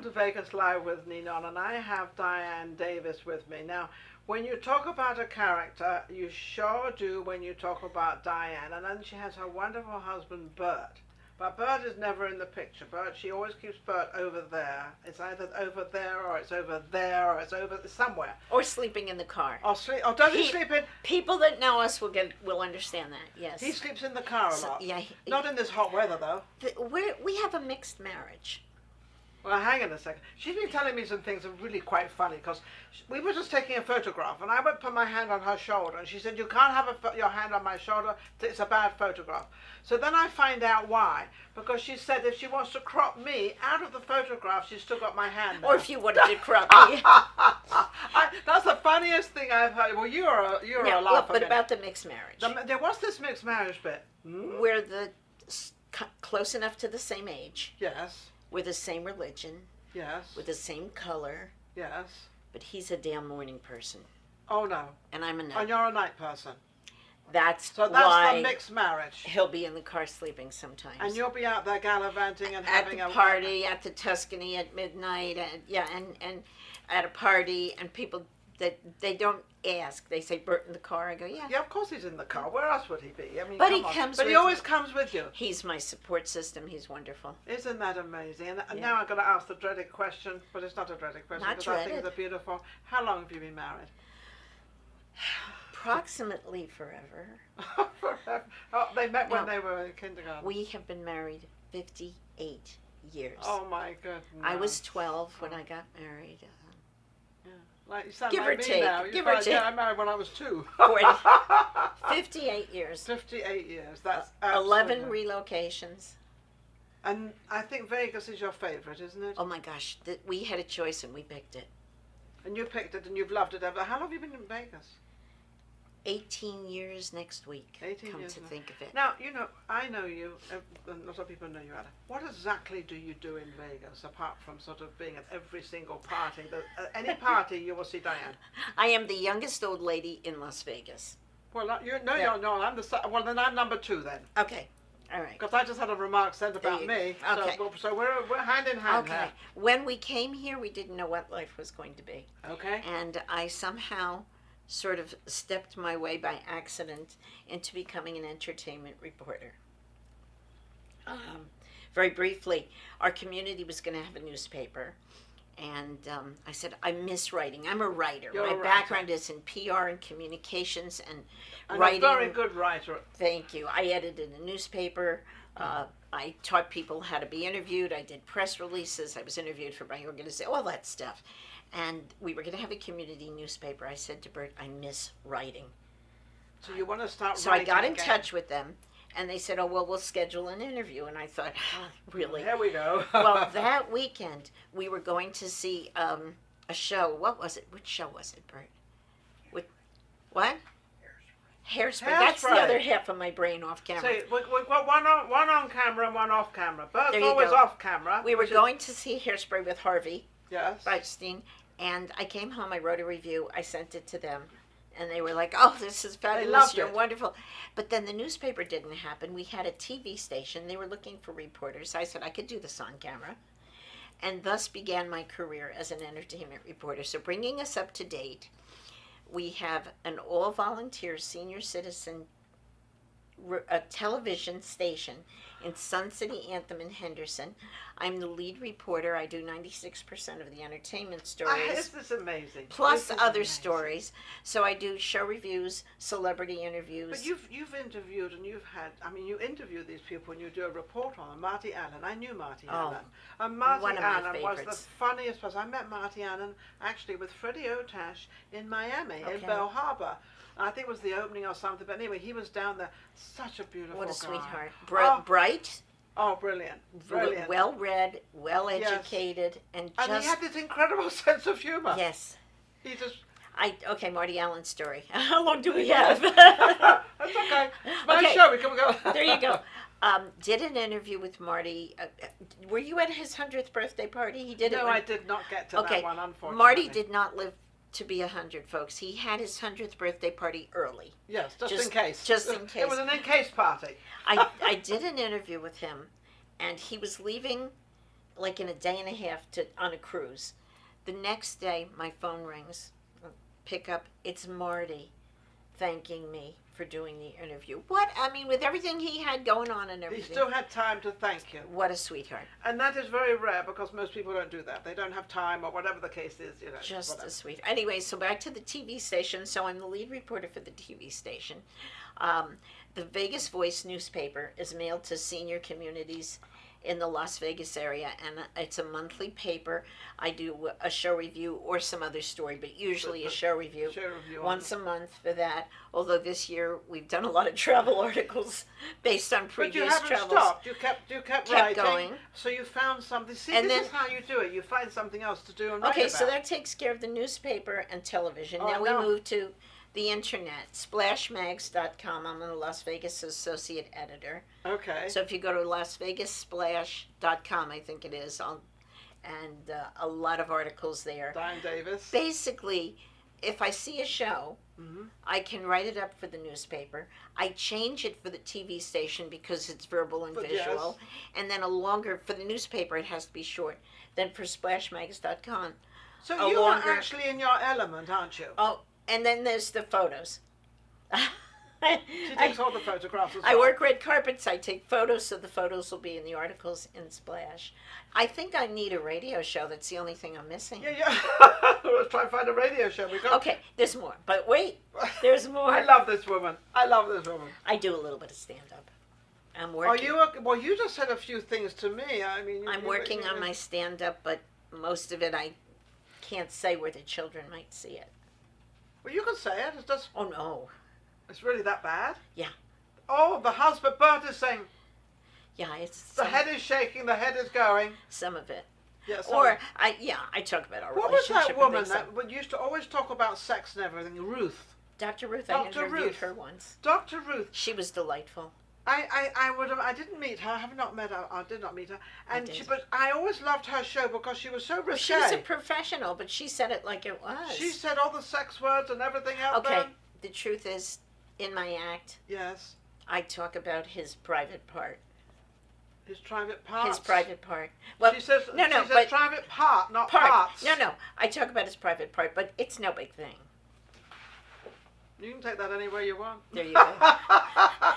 to Vegas Live with Ninon, and I have Dianne Davis with me. Now, when you talk about a character, you sure do when you talk about Dianne, and then she has her wonderful husband, Bert. But Bert is never in the picture. She always keeps Bert over there. It's either over there, or it's over there, or it's over somewhere. Or sleeping in the car. Or does he sleep in? People that know us will understand that. Yes. He sleeps in the car a lot. Yeah. Not in this hot weather, though. We have a mixed marriage. Well, hang on a second. She's been telling me some things that are really quite funny, because we were just taking a photograph, and I went to put my hand on her shoulder, and she said, "You can't have your hand on my shoulder, it's a bad photograph." So then I find out why, because she said if she wants to crop me out of the photograph, she's still got my hand there. Or if you wanted to crop me. That's the funniest thing I've heard. Well, you're a laugher. But about the mixed marriage. There was this mixed marriage bit. We're close enough to the same age. Yes. We're the same religion. Yes. With the same color. Yes. But he's a damn morning person. Oh, no. And I'm a night. And you're a night person. That's why the mixed marriage. He'll be in the car sleeping sometimes. And you'll be out there gallivanting and having a party at the Tuscany at midnight, and at a party, and people that they don't ask. They say, "Bert in the car." I go, "Yeah." Yeah, of course he's in the car. Where else would he be? I mean, but he comes. But he always comes with you. He's my support system. He's wonderful. Isn't that amazing? And now I'm going to ask the dreaded question, but it's not a dreaded question because I think it's beautiful. How long have you been married? Approximately forever. Forever. Oh, they met when they were in kindergarten. We have been married 58 years. Oh my goodness. I was 12 when I got married. Like you sound give like or me take. now. Give or take. Yeah, I married when I was 2. 58 years. 58 years. That's 11 relocations. And I think Vegas is your favorite, isn't it? Oh my gosh, we had a choice and we picked it. And you picked it and you've loved it ever. How long have you been in Vegas? 18 years next week. 18 come years to now. think of it. Now, you know, I know you, and a lot of people know you, Anna. What exactly do you do in Vegas, apart from sort of being at every single party? Any party, you will see Dianne. I am the youngest old lady in Las Vegas. Well, you're then I'm number 2 then. Okay. All right. Because I just had a remark said about me. Okay. So we're hand in hand. Okay. When we came here, we didn't know what life was going to be. Okay. And I somehow sort of stepped my way by accident into becoming an entertainment reporter. Very briefly, our community was going to have a newspaper, and I said, I miss writing. I'm a writer. My background is in PR and communications and writing. A very good writer. Thank you. I edited a newspaper. I taught people how to be interviewed. I did press releases. I was interviewed for my organization, all that stuff. And we were going to have a community newspaper. I said to Bert, I miss writing. So you want to start So writing I got in again. touch with them, and they said, oh, well, we'll schedule an interview. And I thought, really? Here we go. Well, that weekend, we were going to see a show. What was it? Which show was it, Bert? What? Hairspray. That's the other half of my brain off camera. See, we've got one on camera and one off camera. Bert's always off camera. We were going to see Hairspray with Harvey. Yes. Feinstein, and I came home, I wrote a review, I sent it to them, and they were like, oh, this is fabulous, you're wonderful. But then the newspaper didn't happen. We had a TV station. They were looking for reporters. I said I could do this on camera. And thus began my career as an entertainment reporter. So bringing us up to date, we have an all-volunteer senior citizen television station in Sun City Anthem in Henderson. I'm the lead reporter. I do 96% of the entertainment stories. This is amazing. Plus other stories. So I do show reviews, celebrity interviews. But you've interviewed and you interview these people and you do a report on them. Marty Allen. I knew Marty Allen. And Marty Allen was the funniest person. I met Marty Allen actually with Freddie Otash in Miami, in Bell Harbor. I think it was the opening or something, but anyway, he was down there. Such a beautiful guy. What a sweetheart. Bright. Oh, brilliant. Brilliant. Well-read, well-educated, and he had this incredible sense of humor. Yes. He just... Okay, Marty Allen's story. How long do we have? That's okay. It's my show. We can go. There you go. Did an interview with Marty. Were you at his 100th birthday party? He did it. No, I did not get to that one, unfortunately. Marty did not live to be 100, folks. He had his 100th birthday party early. Yes, just in case. Just in case. It was an in-case party. I did an interview with him, and he was leaving like in a day and a half on a cruise. The next day, my phone rings. Pick up. It's Marty thanking me for doing the interview. What? I mean, with everything he had going on and everything. He still had time to thank you. What a sweetheart. And that is very rare because most people don't do that. They don't have time or whatever the case is, you know. Just whatever. a sweet. Anyway, so back to the TV station. So I'm the lead reporter for the TV station. The Vegas Voice newspaper is mailed to senior communities in the Las Vegas area, and it's a monthly paper. I do a show review or some other story, but usually a show review once a month for that. Although this year we've done a lot of travel articles based on previous travels. But you haven't stopped. You kept writing. Going. So you found something. See, and this is how you do it. You find something else to do and write okay, about. so that takes care of the newspaper and television. Oh, now we move to the internet, splashmags.com. I'm the Las Vegas associate editor. Okay. So if you go to lasvegassplash.com, I think it is, and a lot of articles there. Dianne Davis. Basically, if I see a show, I can write it up for the newspaper. I change it for the TV station because it's verbal and visual. Yes. And then for the newspaper, it has to be short. Then for splashmags.com. So you are actually in your element, aren't you? Oh, and then there's the photos. She takes all the photographs as well. I work red carpets. I take photos, so the photos will be in the articles in Splash. I think I need a radio show. That's the only thing I'm missing. Yeah. Let's try and find a radio show. Okay, there's more. But wait, there's more. I love this woman. I do a little bit of stand-up. I'm working. Well, you just said a few things to me. I mean, I'm working on my stand-up, but most of it I can't say where the children might see it. Well, you can say it. It's just. Oh no. It's really that bad? Yeah. Oh, the husband, Bert is saying. Yeah, it's. The head is shaking. The head is going. Some of it. Yeah. I talk about our what was relationship. What was that woman that used to always talk about sex and everything? Ruth. Dr. Ruth. I interviewed her once. Dr. Ruth. She was delightful. I didn't meet her. I have not met her. I did not meet her. But I always loved her show because she was so risque. She was a professional, but she said it like it was. She said all the sex words and everything out there. Okay. The truth is, in my act, yes, I talk about his private part. His private part. His private part. Well, she says but private part, not parts. No. I talk about his private part, but it's no big thing. You can take that anywhere you want. There you go.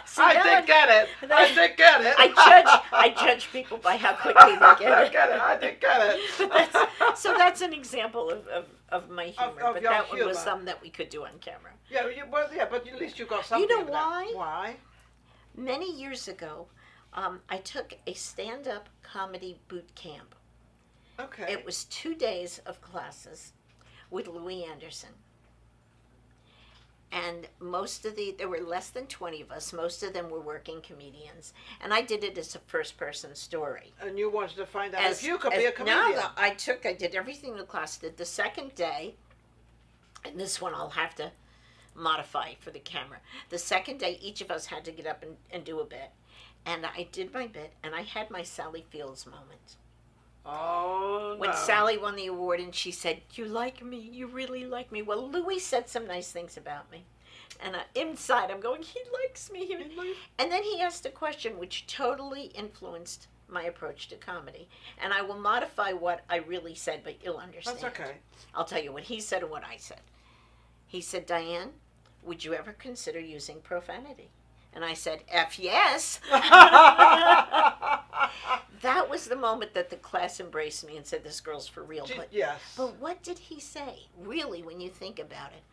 See, I did get it. I judge people by how quickly they get it. I did get it. So that's an example of my humor. But that one was something that we could do on camera. Yeah, but at least you got something. You know why? Why? Many years ago, I took a there comedy boot camp. Okay. It was 2 days of classes with Louis Anderson. And there were less than 20 of us. Most of them were working comedians. And I did it as a first-person story. And you wanted to find out if you could be a comedian. No, I did everything the class did. The second day, and this one I'll have to modify for the camera. The second day, each of us had to get up and do a bit. And I did my bit, and I had my Sally Fields moment. Oh, no. When Sally won the award and she said, "You like me, you really like me." Well, Louis said some nice things about me. And inside I'm going, he likes me. And then he asked a question which totally influenced my approach to comedy. And I will modify what I really said, but you'll understand. That's okay. I'll tell you what he said and what I said. He said, "Dianne, would you ever consider using profanity?" And I said, "F yes." That was the moment that the class embraced me and said, "This girl's for real." Yes. But what did he say, really, when you think about it?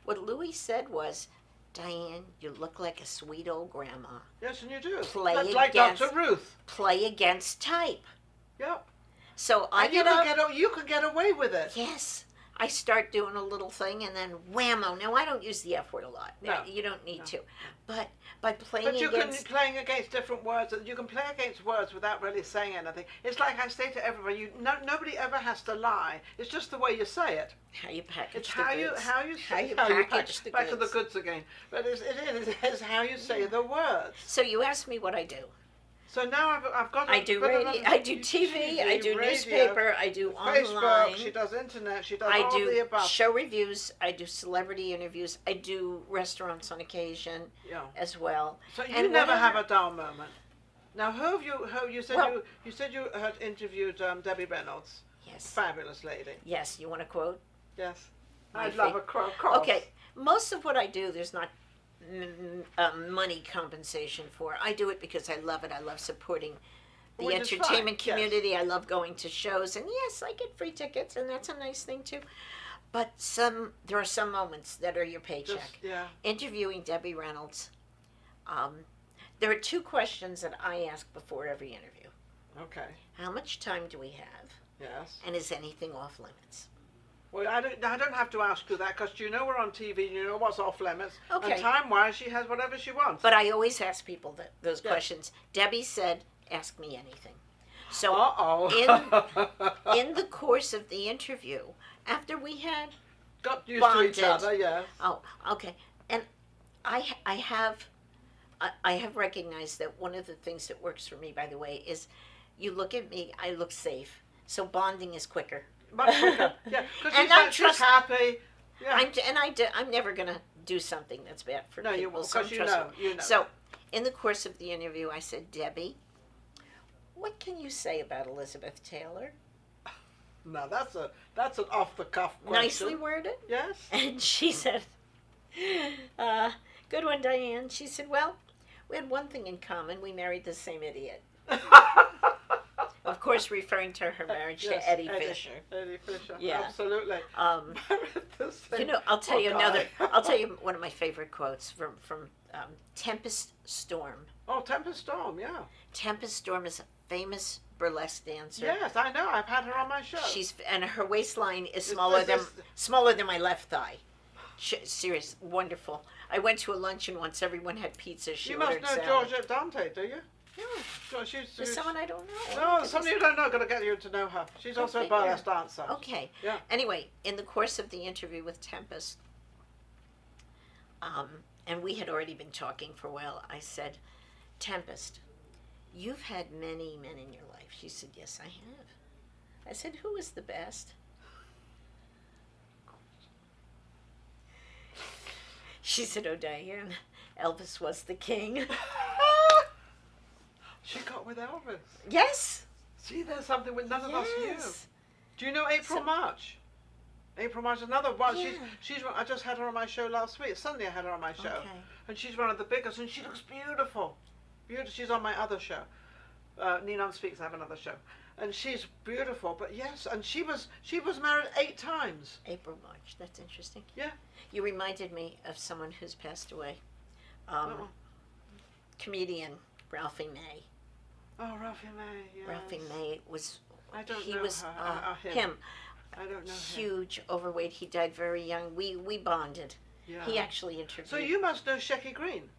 What Louis said was, "Dianne, you look like a sweet old grandma. Yes, and you do. Play like Dr. Ruth. Play against type." Yep. So you could get away with it. Yes. I start doing a little thing and then whammo. Now, I don't use the F word a lot. No. You don't need to. But by playing But you against... can playing against different words. You can play against words without really saying anything. It's like I say to everybody, nobody ever has to lie. It's just the way you say it. How you package it's the goods. How you package the goods. Back to the goods again. But it is how you say the words. So you asked me what I do. So now I've got. I do radio. I do TV. I do radio, newspaper. I do Facebook, online. She does internet. She does all the above. I do show reviews. I do celebrity interviews. I do restaurants on occasion as well. So you never have a dull moment. Now, who you said Well- you said you had interviewed Debbie Reynolds. Yes. Fabulous lady. Yes. You want to quote? Yes. My I'd love a cross. Okay. Most of what I do, there's not money compensation for. I do it because I love it. I love supporting the Which is entertainment fine, yes. community. I love going to shows, and yes, I get free tickets, and that's a nice thing too. But there are some moments that are your paycheck. Just, yeah. Interviewing Debbie Reynolds, there are two questions that I ask before every interview. Okay. How much time do we have? Yes. And is anything off limits? Well, I don't have to ask you that because you know we're on TV. You know what's off limits. Okay. And time-wise, she has whatever she wants. But I always ask people those Yes. questions. Debbie said, "Ask me anything." So in the course of the interview, after we had got used bonded, to each other, yes. Oh, okay. And I have recognized that one of the things that works for me, by the way, is you look at me, I look safe. So bonding is quicker. Much quicker. Yeah, because And she's happy. Yeah. I'm never going to do something that's bad for No, people. you won't, so I'm because you trustworthy. know. So in the course of the interview, I said, "Debbie, what can you say about Elizabeth Taylor?" No, that's an off-the-cuff question. Nicely worded. Yes. And she said, "Good one, Diane." She said, "Well, we had one thing in common. We married the same idiot." Of course, referring to her marriage Yes, to Eddie Fisher. Eddie Fisher. Yeah. Absolutely. You know, I'll tell you another. I'll tell you one of my favorite quotes from Tempest Storm. Oh, Tempest Storm, yeah. Tempest Storm is a famous burlesque dancer. Yes, I know. I've had her on my show. And her waistline is Is smaller this- smaller than my left thigh. Serious, wonderful. I went to a luncheon once. Everyone had pizza. She You must ordered know salad. Georgia Dante, do you? No, She's there's someone I don't know. No, somebody you don't know. Got to get you to know her. She's Go also a figure. burlesque dancer. Okay. Yeah. Anyway, in the course of the interview with Tempest, and we had already been talking for a while, I said, "Tempest, you've had many men in your life." She said, "Yes, I have." I said, "Who is the best?" She said, "Oh, Diane, Elvis was the king." She got with Elvis. Yes. See, there's something with none of us knew. Yes. Do you know April So- March? April March, another one. Yeah. She's. I just had her on my show last week. Sunday I had her on my show, Okay. and she's one of the biggest, and she looks beautiful. Beautiful. She's on my other show. Ninon Speaks. I have another show, and she's beautiful. But yes, and she was married 8 times. April, March. That's interesting. Yeah. You reminded me of someone who's passed away. Uh-oh. Comedian Ralphie May. Oh, Ralphie May. Yes. Ralphie May was. I don't He know was her. him. I don't know him. Huge, overweight. He died very young. We bonded. Yeah. He actually interviewed. So you must know Shecky Green.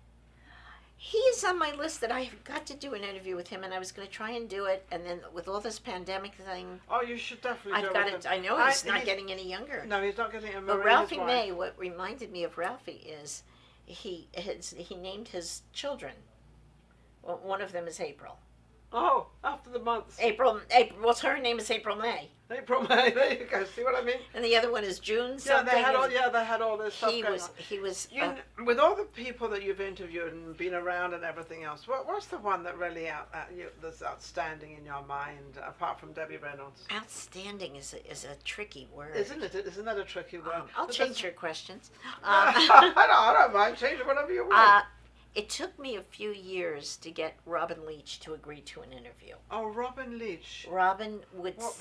He is on my list that I've got to do an interview with him, and I was going to try and do it, and then with all this pandemic thing, Oh, you should definitely do I've it got with it. him. I know he's not getting any younger. No, he's not getting a But Ralphie May, what reminded me of Ralphie is he named his children. Well, one of them is April. Oh, after the months. April. Well, her name is April May, April, May. There you go. See what I mean? and the other one is June. Yeah, Something. they had all this stuff He going was. on. He was. With all the people that you've interviewed and been around and everything else, what's the one that really that's outstanding in your mind, apart from Debbie Reynolds? Outstanding is a tricky word. Isn't it? Isn't that a tricky word? I'll But change that's- your questions. I don't mind. Change it whatever you want. It took me a few years to get Robin Leach to agree to an interview. Oh, Robin Leach. Robin would What?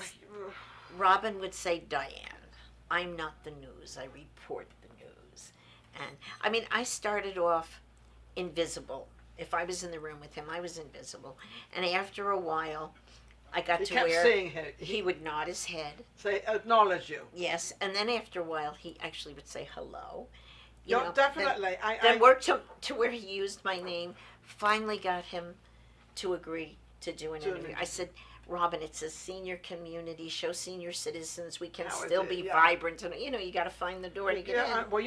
say, "Diane, I'm not the news. I report the news." And I mean, I started off invisible. If I was in the room with him, I was invisible. And after a while, I got He to kept where seeing him. he would nod his head. Say, acknowledge you. Yes, and then after a while, he actually would say hello. No, definitely. Then worked to where he used my name. Finally got him to agree to do an interview. I said, "Robin, it's a senior community. Show senior citizens we can How is still it? be Yeah. vibrant, and you got to find the door to get in." Well,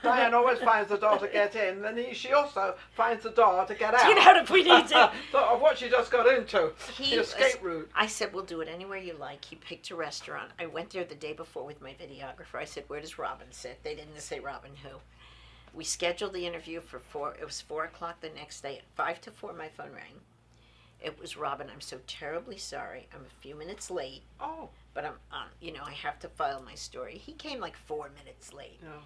Diane always finds the door to get in, and she also finds the door to get out. Get out if we need to. Of what she just got into, He the escape route. I said, "We'll do it anywhere you like." He picked a restaurant. I went there the day before with my videographer. I said, "Where does Robin sit?" They didn't say Robin who. We scheduled the interview for 4. It was 4 o'clock the next day. At 5 to 4, my phone rang. It was Robin. I'm so terribly sorry. I'm a few minutes late. Oh. But I'm, I have to file my story. He came like 4 minutes late. No.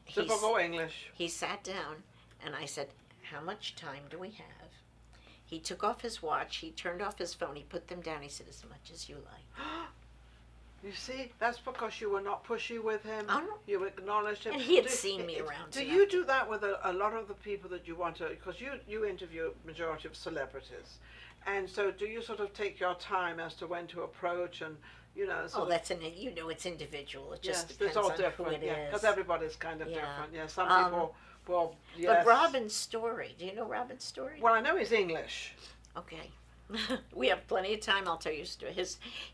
Typical English. He sat down, and I said, "How much time do we have?" He took off his watch. He turned off his phone. He put them down. He said, "As much as you like." You see, that's because you were not pushy with him. Oh, no. You acknowledged him. And he had seen me around. Do you do that with a lot of the people that you want to, because you interview a majority of celebrities, and so do you sort of take your time as to when to approach and, That's it's individual. It just depends it's all on different, who it is. because everybody's kind of different. Yeah, some people, well, yes. But Robin's story, do you know Robin's story? Well, I know he's English. Okay. We have plenty of time. I'll tell you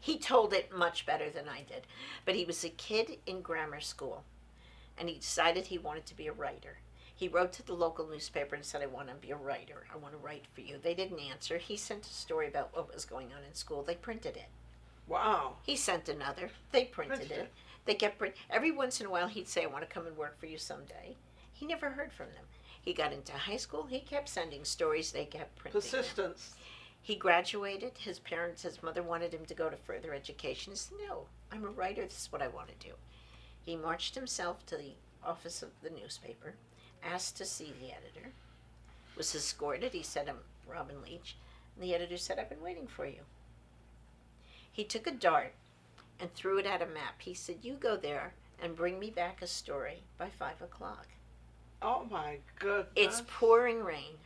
he told it much better than I did. But he was a kid in grammar school, and he decided he wanted to be a writer. He wrote to the local newspaper and said, "I want to be a writer. I want to write for you." They didn't answer. He sent a story about what was going on in school. They printed it. Wow. He sent another. They printed it. They kept every once in a while he'd say, "I want to come and work for you someday." He never heard from them. He got into high school. He kept sending stories. They kept printing them. Persistence. He graduated. His mother wanted him to go to further education. He said, "No, I'm a writer. This is what I want to do." He marched himself to the office of the newspaper, asked to see the editor, was escorted. He said, "I'm Robin Leach." And the editor said, "I've been waiting for you." He took a dart and threw it at a map. He said, "You go there and bring me back a story by 5 o'clock. Oh my goodness. It's pouring rain.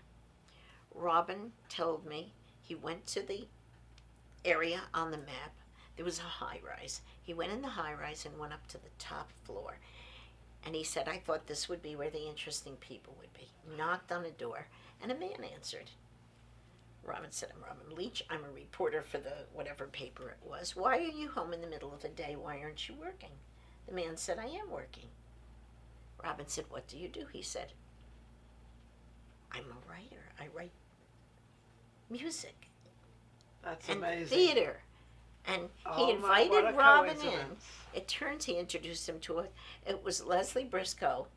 Robin told me he went to the area on the map. There was a high rise. He went in the high rise and went up to the top floor. And he said, "I thought this would be where the interesting people would be." Knocked on a door, and a man answered. Robin said, "I'm Robin Leach. I'm a reporter for the whatever paper it was. Why are you home in the middle of the day? Why aren't you working?" The man said, "I am working." Robin said, "What do you do?" He said, "I'm a writer. I write music That's and amazing. theater." And he invited what a Robin in. coincidence. It turns he introduced him to it was Leslie Briscoe,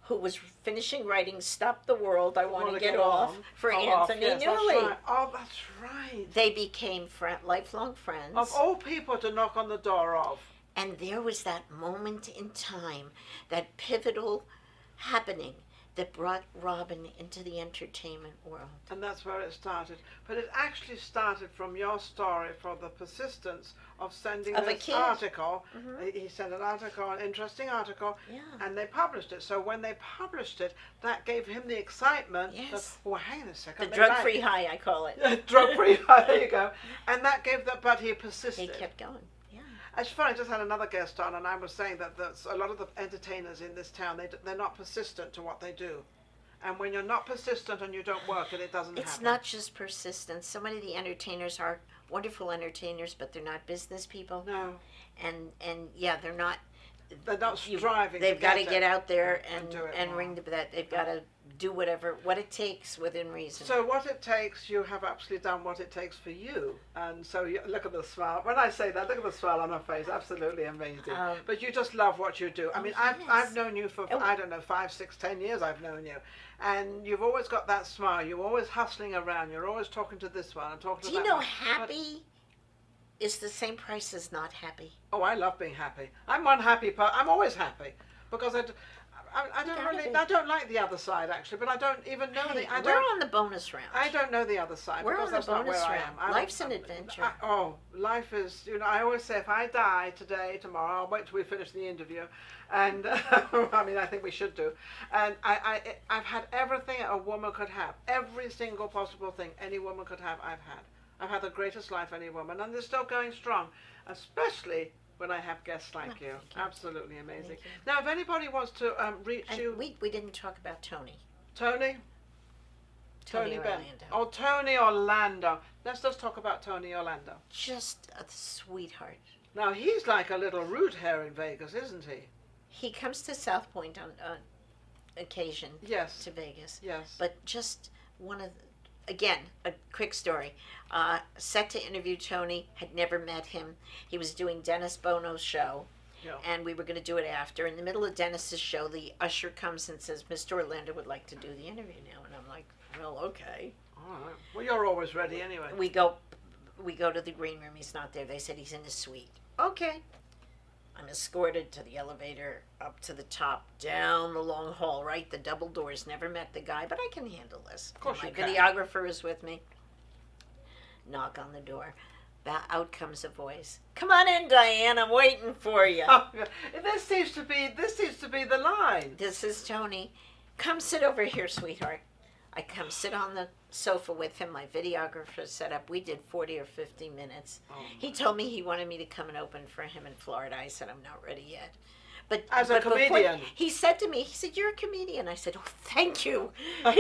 who was finishing writing "Stop the World, I Want to Get Off" for Anthony yes, Newley. That's right. Oh, that's right. They became lifelong friends. Of all people to knock on the door of. And there was that moment in time, that pivotal happening that brought Robin into the entertainment world. And that's where it started. But it actually started from your story, for the persistence of sending Of a this kid. article. Mhm. He sent an article, an interesting article, Yeah. and they published it. So when they published it, that gave him the excitement. Yes. That, hang on a second. The they drug-free like high, I call it. it. Drug-free high, there you go. And that gave that, but he persisted. He kept going. Yeah. It's funny, I just had another guest on, and I was saying that a lot of the entertainers in this town, they're not persistent to what they do. And when you're not persistent and you don't work it doesn't happen. It's not just persistence. So many of the entertainers are wonderful entertainers, but they're not business people. No. And yeah, they're not striving. They've got to get out there and do it and well. ring that. They've got to do what it takes within reason. So what it takes, you have absolutely done what it takes for you. And so look at the smile. When I say that, look at the smile on her face. Absolutely amazing. But you just love what you do. I mean, I've known you for, I don't know, 5, 6, 10 years I've known you. And you've always got that smile. You're always hustling around. You're always talking to this one and talking to that one. Do you know happy is the same price as not happy? Oh, I love being happy. I'm one happy person. I'm always happy because I don't like the other side actually, but I don't even know we're on the bonus round. I don't know the other side. We're because on the that's not bonus where round. I am. Life's an adventure. Life is. I always say if I die today, tomorrow, I'll wait till we finish the interview, and I mean I think we should do. And I've had everything a woman could have. Every single possible thing any woman could have, I've had. I've had the greatest life any woman, and they're still going strong, especially when I have guests like you. Absolutely amazing. Now, if anybody wants to reach you... We didn't talk about Tony. Tony? Tony Ben. Orlando. Oh, Tony Orlando. Let's just talk about Tony Orlando. Just a sweetheart. Now, he's like a little root here in Vegas, isn't he? He comes to South Point on occasion. Yes. To Vegas. Yes. But just one of... Again, a quick story. Set to interview Tony, had never met him. He was doing Dennis Bono's show, Yeah. And we were going to do it after. In the middle of Dennis's show, the usher comes and says, Mr. Orlando would like to do the interview now. And I'm like, well, okay. All right. Well, you're always ready anyway. We go to the green room. He's not there. They said he's in the suite. Okay. I'm escorted to the elevator, up to the top, down the long hall, right? The double doors. Never met the guy, but I can handle this. Of course my you can. videographer is with me. Knock on the door. Out comes a voice. Come on in, Diane. I'm waiting for you. Oh, this seems to be the line. This is Tony. Come sit over here, sweetheart. I come sit on the sofa with him. My videographer set up. We did 40 or 50 minutes. Oh, he told me he wanted me to come and open for him in Florida. I said, I'm not ready yet. But as a comedian, he said to me, he said, you're a comedian. I said, oh, thank you. At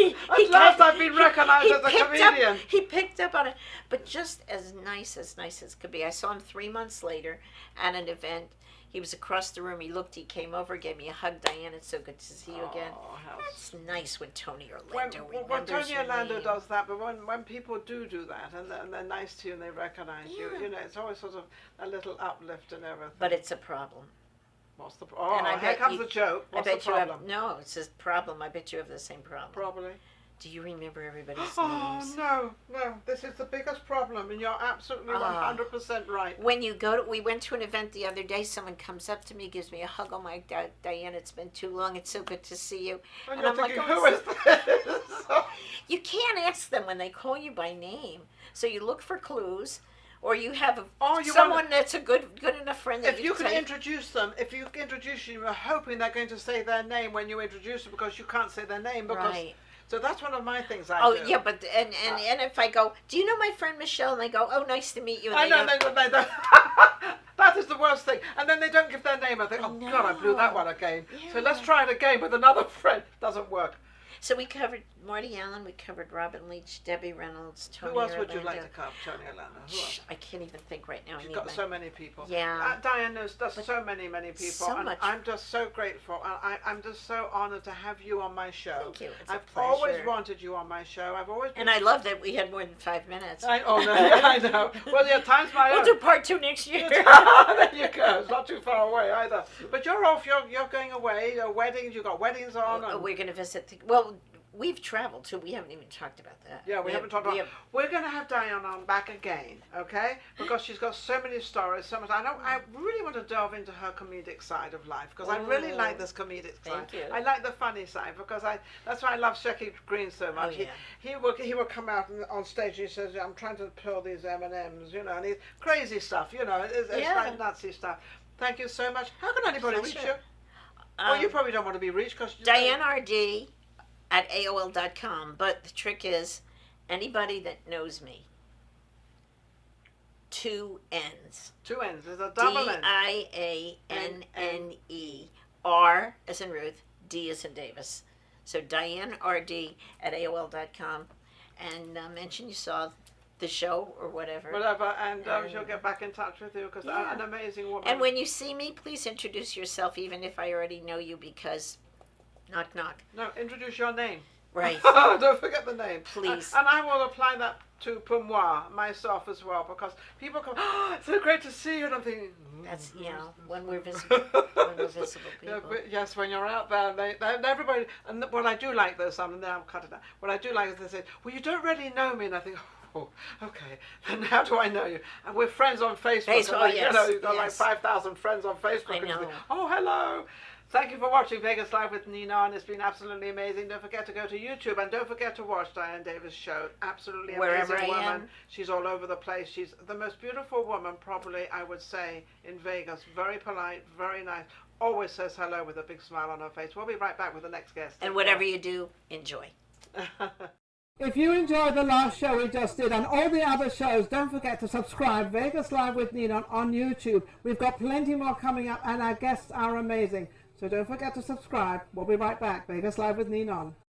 last I've been recognized as a comedian. He picked up on it, but just as nice as could be. I saw him 3 months later at an event. He was across the room. He came over, gave me a hug. Diane, it's so good to see you again. That's nice when Tony Orlando when Tony Orlando name. does that, but when people do that and they're nice to you and they recognize you, it's always sort of a little uplift and everything. But it's a problem. What's the problem? Oh, here comes the joke. What's the problem? No, it's a problem. I bet you have the same problem. Probably. Do you remember everybody's names? Oh, no. This is the biggest problem, and you're absolutely 100% right. When we went to an event the other day, someone comes up to me, gives me a hug. Oh, my God, Diane, it's been too long. It's so good to see you. And I'm thinking, like, who is this? You can't ask them when they call you by name. So you look for clues. Or you have someone that's a good enough friend that if you can introduce them, if you introduce them, you're hoping they're going to say their name when you introduce them because you can't say their name. Because, right. So that's one of my things I do. Oh, yeah, but and if I go, do you know my friend Michelle? And they go, oh, nice to meet you. And I know, they don't. That is the worst thing. And then they don't give their name. I think, oh, God, I blew that one again. Yeah. So let's try it again with another friend. Doesn't work. So we covered Marty Allen, we covered Robin Leach, Debbie Reynolds, Tony Orlando. Who else would you like to cover? Tony Orlando. Who else? I can't even think right now. She's got so many people. Yeah. Diane knows so many people. So and much. I'm just so grateful. I'm just so honored to have you on my show. Thank you. It's I've a pleasure. always wanted you on my show. I've always been... And I love that we had more than 5 minutes. I know. Well, yeah, time's my own. We'll do part 2 next year. There you go. It's not too far away either. But you're off. You're going away. Your weddings. You've got weddings on. We're going to visit. We've traveled too. We haven't even talked about that. Yeah, we haven't talked about. We're going to have Diane on back again, okay? Because she's got so many stories, so much. I really want to delve into her comedic side of life because I really like this comedic side. Thank you. I like the funny side because that's why I love Shecky Green so much. Oh, yeah. He will come out on stage and he says, "I'm trying to peel these M&Ms," and he's crazy stuff, It's like Nazi stuff. Thank you so much. How can anybody reach you? Well, you probably don't want to be reached because Diane RD at AOL.com, but the trick is anybody that knows me, 2 N's. 2 N's. There's a double N. DIANNE. R as in Ruth, D as in Davis. So Diane RD at AOL.com, and mention you saw the show or whatever. And she'll get back in touch with you because I'm an amazing woman. And when you see me, please introduce yourself, even if I already know you, because knock, knock. No, introduce your name. Right. Don't forget the name. Please. And I will apply that to pour moi, myself as well, because people come, oh, it's so great to see you, and I'm thinking, that's, when we're visible, people. Yes, when you're out there, everybody, and what I do like this, and now I'm cutting that, what I do like is they say, well, you don't really know me, and I think, oh, okay, then how do I know you? And we're friends on Facebook. Yes. You've got like 5,000 friends on Facebook. I know. And oh, hello. Thank you for watching Vegas Live with Ninon. It's been absolutely amazing. Don't forget to go to YouTube and don't forget to watch Diane Davis' show. Absolutely Wherever amazing woman. I am. She's all over the place. She's the most beautiful woman, probably, I would say, in Vegas. Very polite, very nice. Always says hello with a big smile on her face. We'll be right back with the next guest. And whatever you do, enjoy. If you enjoyed the last show we just did and all the other shows, don't forget to subscribe. Vegas Live with Ninon on YouTube. We've got plenty more coming up and our guests are amazing. So don't forget to subscribe. We'll be right back. Vegas Live with Ninon.